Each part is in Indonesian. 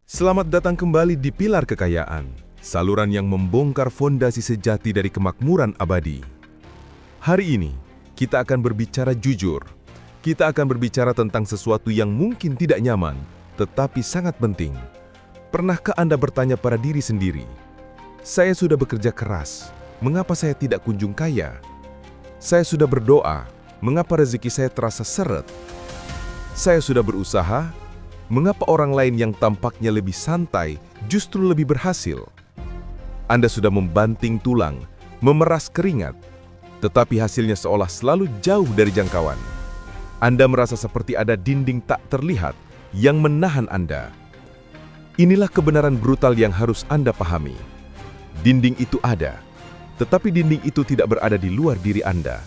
Selamat datang kembali di Pilar Kekayaan, saluran yang membongkar fondasi sejati dari kemakmuran abadi. Hari ini, kita akan berbicara jujur. Kita akan berbicara tentang sesuatu yang mungkin tidak nyaman, tetapi sangat penting. Pernahkah Anda bertanya pada diri sendiri, saya sudah bekerja keras, mengapa saya tidak kunjung kaya? Saya sudah berdoa, mengapa rezeki saya terasa seret? Saya sudah berusaha, mengapa orang lain yang tampaknya lebih santai justru lebih berhasil? Anda sudah membanting tulang, memeras keringat, tetapi hasilnya seolah selalu jauh dari jangkauan. Anda merasa seperti ada dinding tak terlihat yang menahan Anda. Inilah kebenaran brutal yang harus Anda pahami. Dinding itu ada, tetapi dinding itu tidak berada di luar diri Anda.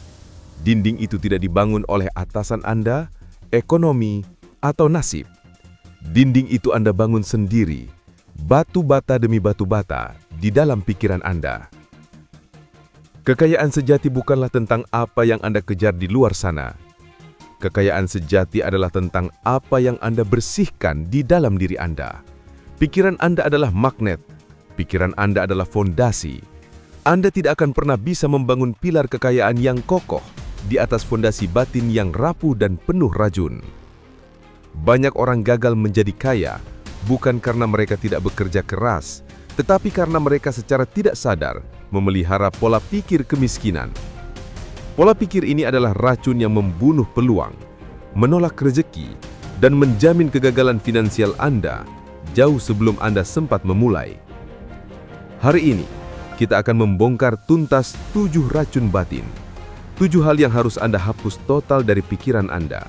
Dinding itu tidak dibangun oleh atasan Anda, ekonomi, atau nasib. Dinding itu Anda bangun sendiri, batu bata demi batu bata, di dalam pikiran Anda. Kekayaan sejati bukanlah tentang apa yang Anda kejar di luar sana. Kekayaan sejati adalah tentang apa yang Anda bersihkan di dalam diri Anda. Pikiran Anda adalah magnet, pikiran Anda adalah fondasi. Anda tidak akan pernah bisa membangun pilar kekayaan yang kokoh di atas fondasi batin yang rapuh dan penuh racun. Banyak orang gagal menjadi kaya, bukan karena mereka tidak bekerja keras, tetapi karena mereka secara tidak sadar memelihara pola pikir kemiskinan. Pola pikir ini adalah racun yang membunuh peluang, menolak rezeki, dan menjamin kegagalan finansial Anda jauh sebelum Anda sempat memulai. Hari ini, kita akan membongkar tuntas 7 racun batin. 7 hal yang harus Anda hapus total dari pikiran Anda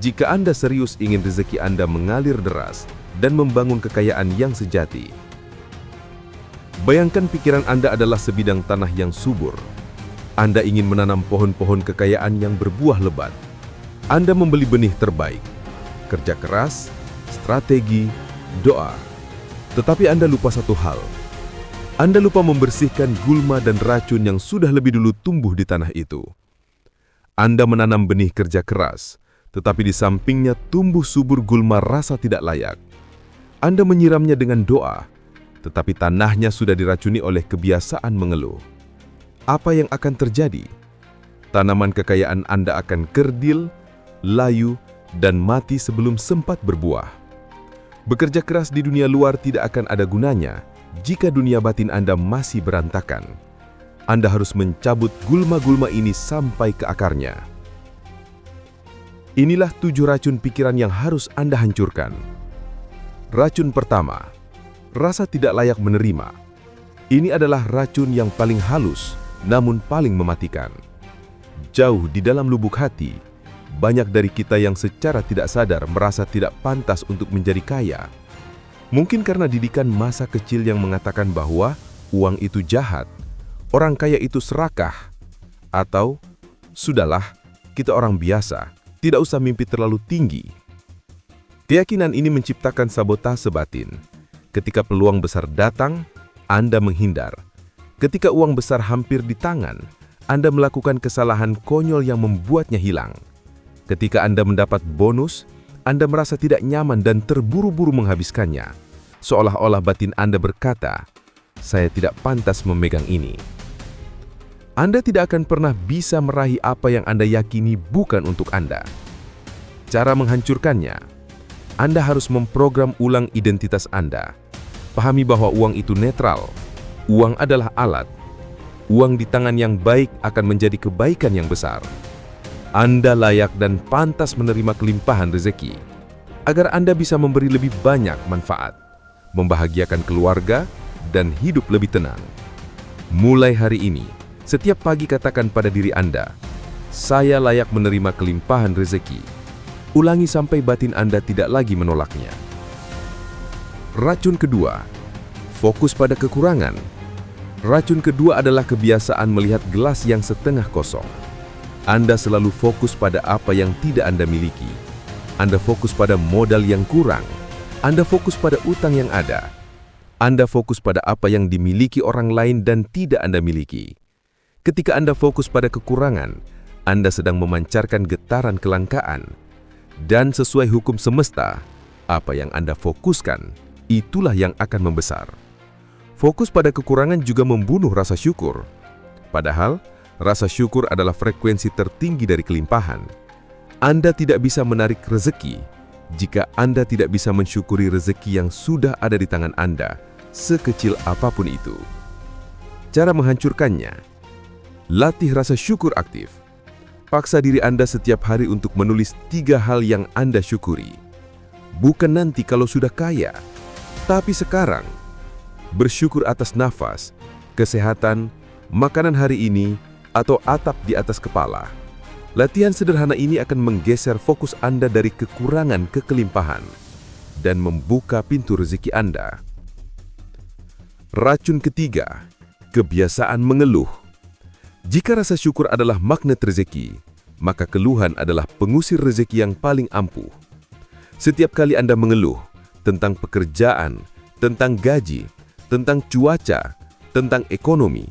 jika Anda serius ingin rezeki Anda mengalir deras dan membangun kekayaan yang sejati. Bayangkan pikiran Anda adalah sebidang tanah yang subur. Anda ingin menanam pohon-pohon kekayaan yang berbuah lebat. Anda membeli benih terbaik, kerja keras, strategi, doa. Tetapi Anda lupa satu hal. Anda lupa membersihkan gulma dan racun yang sudah lebih dulu tumbuh di tanah itu. Anda menanam benih kerja keras, tetapi di sampingnya tumbuh subur gulma rasa tidak layak. Anda menyiramnya dengan doa, tetapi tanahnya sudah diracuni oleh kebiasaan mengeluh. Apa yang akan terjadi? Tanaman kekayaan Anda akan kerdil, layu, dan mati sebelum sempat berbuah. Bekerja keras di dunia luar tidak akan ada gunanya jika dunia batin Anda masih berantakan. Anda harus mencabut gulma-gulma ini sampai ke akarnya. Inilah 7 racun pikiran yang harus Anda hancurkan. Racun pertama, rasa tidak layak menerima. Ini adalah racun yang paling halus, namun paling mematikan. Jauh di dalam lubuk hati, banyak dari kita yang secara tidak sadar merasa tidak pantas untuk menjadi kaya. Mungkin karena didikan masa kecil yang mengatakan bahwa uang itu jahat, orang kaya itu serakah, atau sudahlah, kita orang biasa, tidak usah mimpi terlalu tinggi. Keyakinan ini menciptakan sabotase batin. Ketika peluang besar datang, Anda menghindar. Ketika uang besar hampir di tangan, Anda melakukan kesalahan konyol yang membuatnya hilang. Ketika Anda mendapat bonus, Anda merasa tidak nyaman dan terburu-buru menghabiskannya. Seolah-olah batin Anda berkata, saya tidak pantas memegang ini. Anda tidak akan pernah bisa meraih apa yang Anda yakini bukan untuk Anda. Cara menghancurkannya, Anda harus memprogram ulang identitas Anda. Pahami bahwa uang itu netral. Uang adalah alat. Uang di tangan yang baik akan menjadi kebaikan yang besar. Anda layak dan pantas menerima kelimpahan rezeki, agar Anda bisa memberi lebih banyak manfaat, membahagiakan keluarga, dan hidup lebih tenang. Mulai hari ini, setiap pagi katakan pada diri Anda, saya layak menerima kelimpahan rezeki. Ulangi sampai batin Anda tidak lagi menolaknya. Racun kedua, fokus pada kekurangan. Racun kedua adalah kebiasaan melihat gelas yang setengah kosong. Anda selalu fokus pada apa yang tidak Anda miliki. Anda fokus pada modal yang kurang. Anda fokus pada utang yang ada. Anda fokus pada apa yang dimiliki orang lain dan tidak Anda miliki. Ketika Anda fokus pada kekurangan, Anda sedang memancarkan getaran kelangkaan. Dan sesuai hukum semesta, apa yang Anda fokuskan, itulah yang akan membesar. Fokus pada kekurangan juga membunuh rasa syukur. Padahal, rasa syukur adalah frekuensi tertinggi dari kelimpahan. Anda tidak bisa menarik rezeki jika Anda tidak bisa mensyukuri rezeki yang sudah ada di tangan Anda, sekecil apapun itu. Cara menghancurkannya: latih rasa syukur aktif. Paksa diri Anda setiap hari untuk menulis 3 hal yang Anda syukuri. Bukan nanti kalau sudah kaya, tapi sekarang. Bersyukur atas nafas, kesehatan, makanan hari ini, atau atap di atas kepala. Latihan sederhana ini akan menggeser fokus Anda dari kekurangan ke kelimpahan dan membuka pintu rezeki Anda. Racun ketiga, kebiasaan mengeluh. Jika rasa syukur adalah magnet rezeki, maka keluhan adalah pengusir rezeki yang paling ampuh. Setiap kali Anda mengeluh tentang pekerjaan, tentang gaji, tentang cuaca, tentang ekonomi,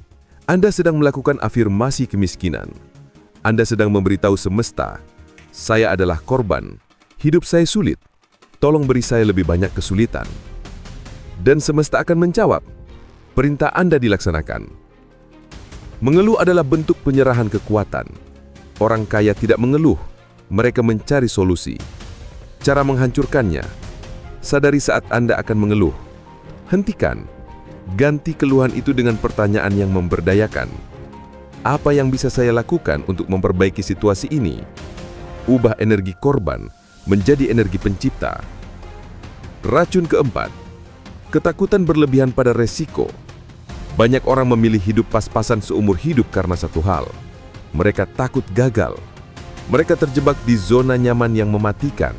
Anda sedang melakukan afirmasi kemiskinan. Anda sedang memberitahu semesta, "Saya adalah korban, hidup saya sulit, tolong beri saya lebih banyak kesulitan." Dan semesta akan menjawab, "Perintah Anda dilaksanakan." Mengeluh adalah bentuk penyerahan kekuatan. Orang kaya tidak mengeluh, mereka mencari solusi. Cara menghancurkannya: sadari saat Anda akan mengeluh. Hentikan. Ganti keluhan itu dengan pertanyaan yang memberdayakan. Apa yang bisa saya lakukan untuk memperbaiki situasi ini? Ubah energi korban menjadi energi pencipta. Racun keempat, ketakutan berlebihan pada resiko. Banyak orang memilih hidup pas-pasan seumur hidup karena satu hal. Mereka takut gagal. Mereka terjebak di zona nyaman yang mematikan.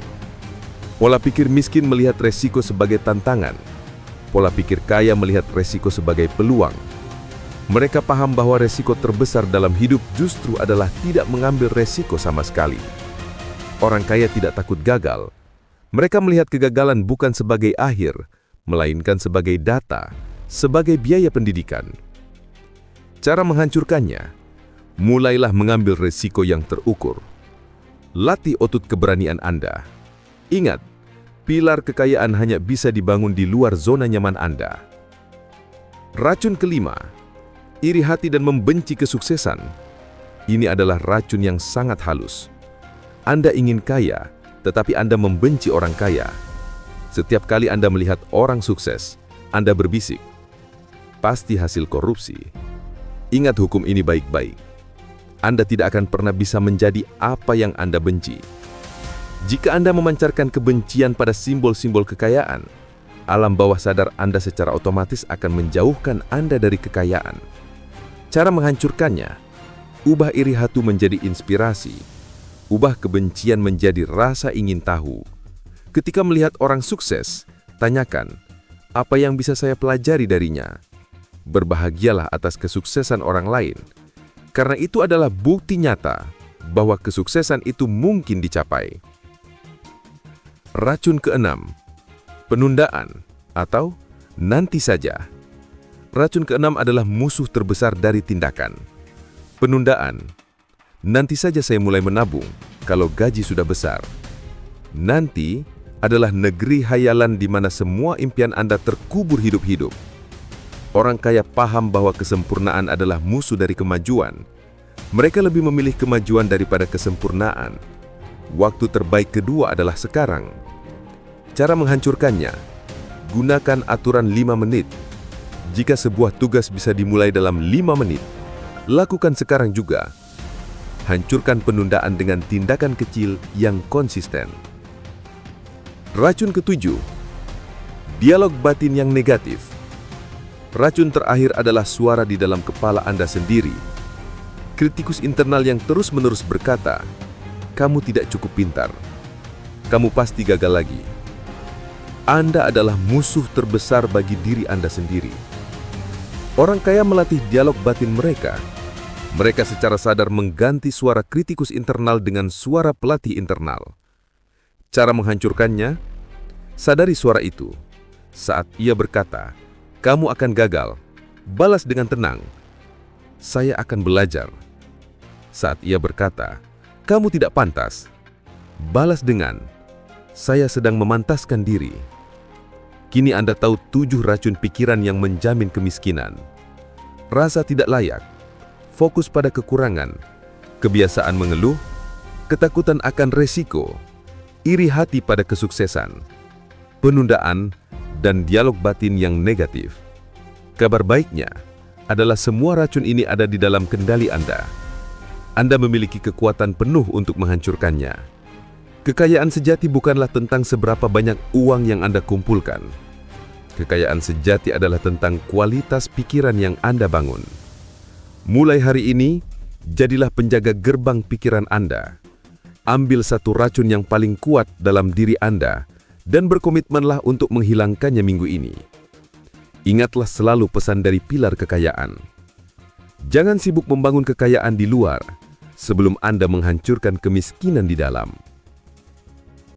Pola pikir miskin melihat resiko sebagai tantangan. Pola pikir kaya melihat resiko sebagai peluang. Mereka paham bahwa resiko terbesar dalam hidup justru adalah tidak mengambil resiko sama sekali. Orang kaya tidak takut gagal. Mereka melihat kegagalan bukan sebagai akhir, melainkan sebagai data, sebagai biaya pendidikan. Cara menghancurkannya: mulailah mengambil resiko yang terukur. Latih otot keberanian Anda. Ingat, pilar kekayaan hanya bisa dibangun di luar zona nyaman Anda. Racun kelima, iri hati dan membenci kesuksesan. Ini adalah racun yang sangat halus. Anda ingin kaya, tetapi Anda membenci orang kaya. Setiap kali Anda melihat orang sukses, Anda berbisik, "Pasti hasil korupsi." Ingat hukum ini baik-baik. Anda tidak akan pernah bisa menjadi apa yang Anda benci. Jika Anda memancarkan kebencian pada simbol-simbol kekayaan, alam bawah sadar Anda secara otomatis akan menjauhkan Anda dari kekayaan. Cara menghancurkannya: ubah iri hati menjadi inspirasi. Ubah kebencian menjadi rasa ingin tahu. Ketika melihat orang sukses, tanyakan, "Apa yang bisa saya pelajari darinya?" Berbahagialah atas kesuksesan orang lain, karena itu adalah bukti nyata bahwa kesuksesan itu mungkin dicapai. Racun keenam, penundaan atau nanti saja. Racun keenam adalah musuh terbesar dari tindakan. Penundaan: nanti saja saya mulai menabung kalau gaji sudah besar. Nanti adalah negeri hayalan di mana semua impian Anda terkubur hidup-hidup. Orang kaya paham bahwa kesempurnaan adalah musuh dari kemajuan. Mereka lebih memilih kemajuan daripada kesempurnaan. Waktu terbaik kedua adalah sekarang. Cara menghancurkannya: gunakan aturan 5 menit. Jika sebuah tugas bisa dimulai dalam 5 menit, lakukan sekarang juga. Hancurkan penundaan dengan tindakan kecil yang konsisten. Racun ketujuh, dialog batin yang negatif. Racun terakhir adalah suara di dalam kepala Anda sendiri. Kritikus internal yang terus-menerus berkata, "Kamu tidak cukup pintar. Kamu pasti gagal lagi." Anda adalah musuh terbesar bagi diri Anda sendiri. Orang kaya melatih dialog batin mereka. Mereka secara sadar mengganti suara kritikus internal dengan suara pelatih internal. Cara menghancurkannya: sadari suara itu. Saat ia berkata, "Kamu akan gagal," balas dengan tenang, "Saya akan belajar." Saat ia berkata, "Kamu tidak pantas," balas dengan, "Saya sedang memantaskan diri." Kini Anda tahu 7 racun pikiran yang menjamin kemiskinan. Rasa tidak layak, fokus pada kekurangan, kebiasaan mengeluh, ketakutan akan resiko, iri hati pada kesuksesan, penundaan, dan dialog batin yang negatif. Kabar baiknya adalah semua racun ini ada di dalam kendali Anda. Anda memiliki kekuatan penuh untuk menghancurkannya. Kekayaan sejati bukanlah tentang seberapa banyak uang yang Anda kumpulkan. Kekayaan sejati adalah tentang kualitas pikiran yang Anda bangun. Mulai hari ini, jadilah penjaga gerbang pikiran Anda. Ambil satu racun yang paling kuat dalam diri Anda dan berkomitmenlah untuk menghilangkannya minggu ini. Ingatlah selalu pesan dari pilar kekayaan. Jangan sibuk membangun kekayaan di luar sebelum Anda menghancurkan kemiskinan di dalam.